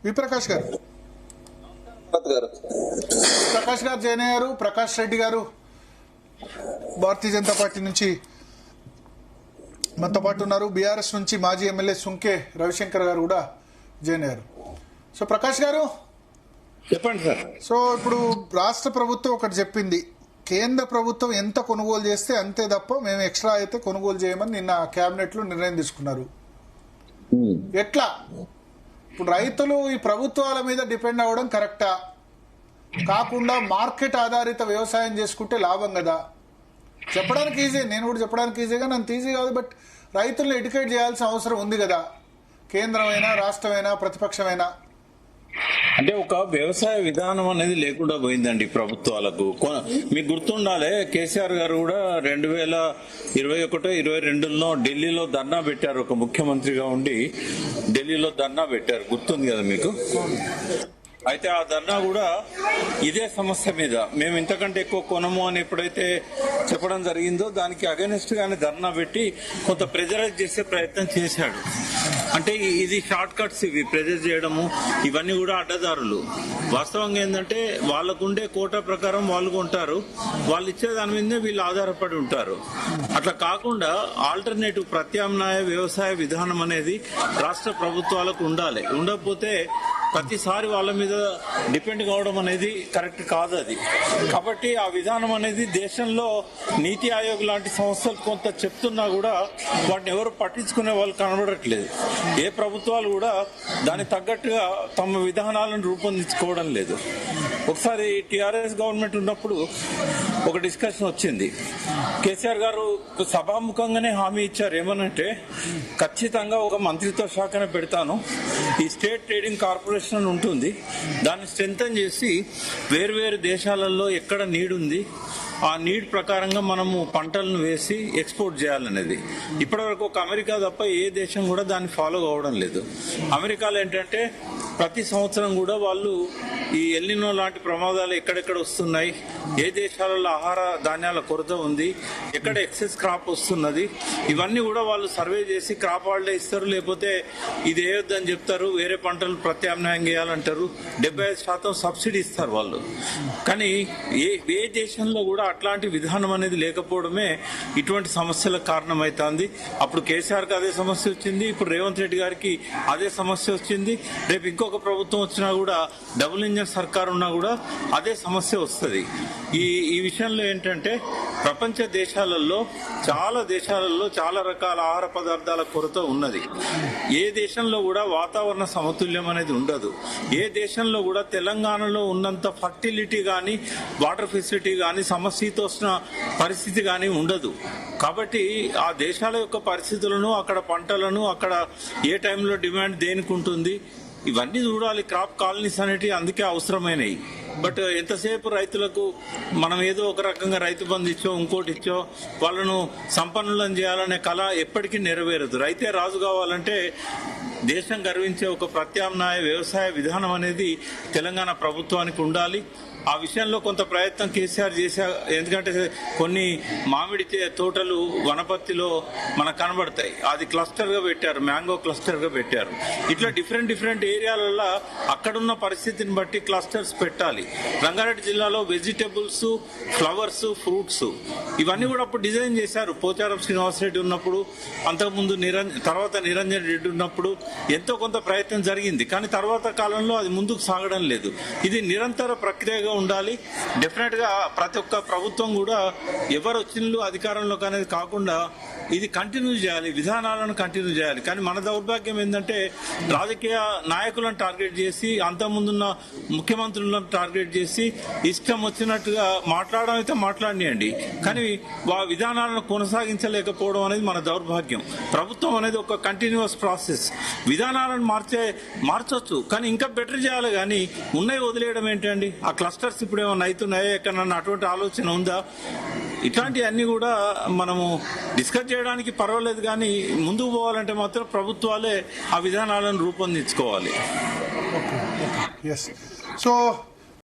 విప్రకాష్ గారు ప్రకాష్ గారు జైన్ అయ్యారు. ప్రకాష్ రెడ్డి గారు భారతీయ జనతా పార్టీ నుంచి మనతో పాటు ఉన్నారు. బీఆర్ఎస్ నుంచి మాజీ ఎమ్మెల్యే సుంకే రవిశంకర్ గారు కూడా జైన్ అయ్యారు. సో ప్రకాష్ గారు చెప్పండి సార్. సో ఇప్పుడు రాష్ట్ర ప్రభుత్వం ఒకటి చెప్పింది, కేంద్ర ప్రభుత్వం ఎంత కొనుగోలు చేస్తే అంతే తప్ప మేము ఎక్స్ట్రా అయితే కొనుగోలు చేయమని నిన్న కేబినెట్ లో నిర్ణయం తీసుకున్నారు. ఎట్లా ఇప్పుడు రైతులు ఈ ప్రభుత్వాల మీద డిపెండ్ అవ్వడం కరెక్టా కాకుండా మార్కెట్ ఆధారిత వ్యవసాయం చేసుకుంటే లాభం కదా? చెప్పడానికి ఈజీ, నేను కూడా చెప్పడానికి ఈజీగా అంత ఈజీ కాదు, బట్ రైతులను ఎడ్యుకేట్ చేయాల్సిన అవసరం ఉంది కదా, కేంద్రమైనా రాష్ట్రమైనా ప్రతిపక్షమైనా. అంటే ఒక వ్యవసాయ విధానం అనేది లేకుండా పోయిందండి ప్రభుత్వాలకు. మీకు గుర్తుండాలి, కేసీఆర్ గారు కూడా 2021-22లో ఢిల్లీలో ధర్నా పెట్టారు. ఒక ముఖ్యమంత్రిగా ఉండి ఢిల్లీలో ధర్నా పెట్టారు, గుర్తుంది కదా మీకు? అయితే ఆ ధర్నా కూడా ఇదే సమస్య మీద మేము ఇంతకంటే ఎక్కువ కొనము అని ఎప్పుడైతే చెప్పడం జరిగిందో దానికి అగైనెస్ట్ గానే ధర్నా పెట్టి కొంత ప్రెజరైజ్ చేసే ప్రయత్నం చేశాడు. అంటే ఇది షార్ట్ కట్స్, ఇవి ప్రెజర్ చేయడము ఇవన్నీ కూడా అడ్డదారులు. వాస్తవంగా ఏంటంటే వాళ్ళకుండే కోటా ప్రకారం వాళ్ళు కొంటారు, వాళ్ళు ఇచ్చే దాని మీదనే వీళ్ళు ఆధారపడి ఉంటారు. అట్లా కాకుండా ఆల్టర్నేటివ్ ప్రత్యామ్నాయ వ్యవసాయ విధానం అనేది రాష్ట్ర ప్రభుత్వాలకు ఉండాలి. ఉండకపోతే ప్రతిసారి వాళ్ళ మీద డిపెండ్ కావడం అనేది కరెక్ట్ కాదు అది. కాబట్టి ఆ విధానం అనేది దేశంలో నీతి ఆయోగ్ లాంటి సంస్థలు కొంత చెప్తున్నా కూడా వాటిని ఎవరు పట్టించుకునే వాళ్ళు కనబడట్లేదు. ఏ ప్రభుత్వాలు కూడా దానికి తగ్గట్టుగా తమ విధానాలను రూపొందించుకోవడం లేదు. ఒకసారి టీఆర్ఎస్ గవర్నమెంట్ ఉన్నప్పుడు ఒక డిస్కషన్ వచ్చింది. కేసీఆర్ గారు సభాముఖంగానే హామీ ఇచ్చారు, ఏమనంటే ఖచ్చితంగా ఒక మంత్రిత్వ శాఖనే పెడతాను, ఈ స్టేట్ ట్రేడింగ్ కార్పొరేషన్ ఉంటుంది, దాన్ని స్ట్రెంథన్ చేసి వేర్వేరు దేశాలలో ఎక్కడ నీడ్ ఉంది ఆ నీడ్ ప్రకారంగా మనము పంటలను వేసి ఎక్స్పోర్ట్ చేయాలనేది. ఇప్పటివరకు ఒక అమెరికా తప్ప ఏ దేశం కూడా దాన్ని ఫాలో కావడం లేదు. అమెరికాలో ఏంటంటే ప్రతి సంవత్సరం కూడా వాళ్ళు ఈ ఎల్నినో లాంటి ప్రమాదాలు ఎక్కడెక్కడ వస్తున్నాయి, ఏ దేశాలలో ఆహార ధాన్యాల కొరత ఉంది, ఎక్కడ ఎక్సెస్ క్రాప్ వస్తున్నది, ఇవన్నీ కూడా వాళ్ళు సర్వే చేసి క్రాప్ హాలిడే ఇస్తారు, లేకపోతే ఇది వేయొద్దని చెప్తారు, వేరే పంటలు ప్రత్యామ్నాయం చేయాలంటారు, 75% సబ్సిడీ ఇస్తారు వాళ్ళు. కానీ ఏ దేశంలో కూడా అట్లాంటి విధానం అనేది లేకపోవడమే ఇటువంటి సమస్యలకు కారణమవుతుంది. అప్పుడు కేసీఆర్కి అదే సమస్య వచ్చింది, ఇప్పుడు రేవంత్ రెడ్డి గారికి అదే సమస్య వచ్చింది, రేపు ఇంకొక ప్రభుత్వం వచ్చినా కూడా డబుల్ ఇంజన్ సర్కార్ ఉన్నా కూడా అదే సమస్య వస్తుంది. ఈ విషయంలో ఏంటంటే ప్రపంచ దేశాలలో చాలా రకాల ఆహార పదార్థాల కొరత ఉన్నది. ఏ దేశంలో కూడా వాతావరణ సమతుల్యం అనేది ఉండదు. ఏ దేశంలో కూడా తెలంగాణలో ఉన్నంత ఫర్టిలిటీ కానీ వాటర్ ఫెసిలిటీ కానీ సమశీతోష్ణ పరిస్థితి కానీ ఉండదు. కాబట్టి ఆ దేశాల యొక్క పరిస్థితులను, అక్కడ పంటలను, అక్కడ ఏ టైంలో డిమాండ్ దేనికి ఉంటుంది, ఇవన్నీ చూడాలి. క్రాప్ కాలనీస్ అనేటివి అందుకే అవసరమైనవి. బట్ ఎంతసేపు రైతులకు మనం ఏదో ఒక రకంగా రైతు బంధు ఇచ్చో ఇంకోటి ఇచ్చో వాళ్ళను సంపన్నులను చేయాలనే కళ ఎప్పటికీ నెరవేరదు. రైతే రాజు కావాలంటే దేశం గర్వించే ఒక ప్రత్యామ్నాయ వ్యవసాయ విధానం అనేది తెలంగాణ ప్రభుత్వానికి ఉండాలి. ఆ విషయంలో కొంత ప్రయత్నం కేసీఆర్ చేశారు. ఎందుకంటే కొన్ని మామిడి తోటలు వనపర్తిలో మనకు కనబడతాయి, అది క్లస్టర్ గా పెట్టారు, మ్యాంగో క్లస్టర్ గా పెట్టారు. ఇట్లా డిఫరెంట్ ఏరియాలలో అక్కడున్న పరిస్థితిని బట్టి క్లస్టర్స్ పెట్టాలి. రంగారెడ్డి జిల్లాలో వెజిటబుల్స్, ఫ్లవర్స్, ఫ్రూట్స్ ఇవన్నీ కూడా అప్పుడు డిజైన్ చేశారు. పోచారం శ్రీనివాసరెడ్డి ఉన్నప్పుడు, అంతకుముందు తర్వాత నిరంజన్ రెడ్డి ఉన్నప్పుడు ఎంతో కొంత ప్రయత్నం జరిగింది. కానీ తర్వాత కాలంలో అది ముందుకు సాగడం లేదు. ఇది నిరంతర ప్రక్రియగా ఉండాలి. డెఫినెట్ గా ప్రతి ఒక్క ప్రభుత్వం కూడా ఎవరు వచ్చిన అధికారంలోకి అనేది కాకుండా ఇది కంటిన్యూ చేయాలి, విధానాలను కంటిన్యూ చేయాలి. కానీ మన దౌర్భాగ్యం ఏంటంటే రాజకీయ నాయకులను టార్గెట్ చేసి, అంతకుముందున్న ముఖ్యమంత్రులను టార్గెట్ చేసి ఇష్టం వచ్చినట్టుగా మాట్లాడడం అయితే మాట్లాడియండి, కానీ ఆ విధానాలను కొనసాగించలేకపోవడం అనేది మన దౌర్భాగ్యం. ప్రభుత్వం అనేది ఒక కంటిన్యూస్ ప్రాసెస్. విధానాలను మార్చొచ్చు, కానీ ఇంకా బెటర్ చేయాలి. కానీ ఉన్నాయి వదిలేయడం ఏంటండి? ఆ క్లస్టర్స్ ఇప్పుడు ఏమైనా అవుతున్నాయో ఎక్కడన్నా అటువంటి ఆలోచన ఉందా? ఇట్లాంటివన్నీ కూడా మనము డిస్కస్ చేయడానికి పర్వాలేదు, కానీ ముందుకు పోవాలంటే మాత్రం ప్రభుత్వాలే ఆ విధానాలను రూపొందించుకోవాలి. సో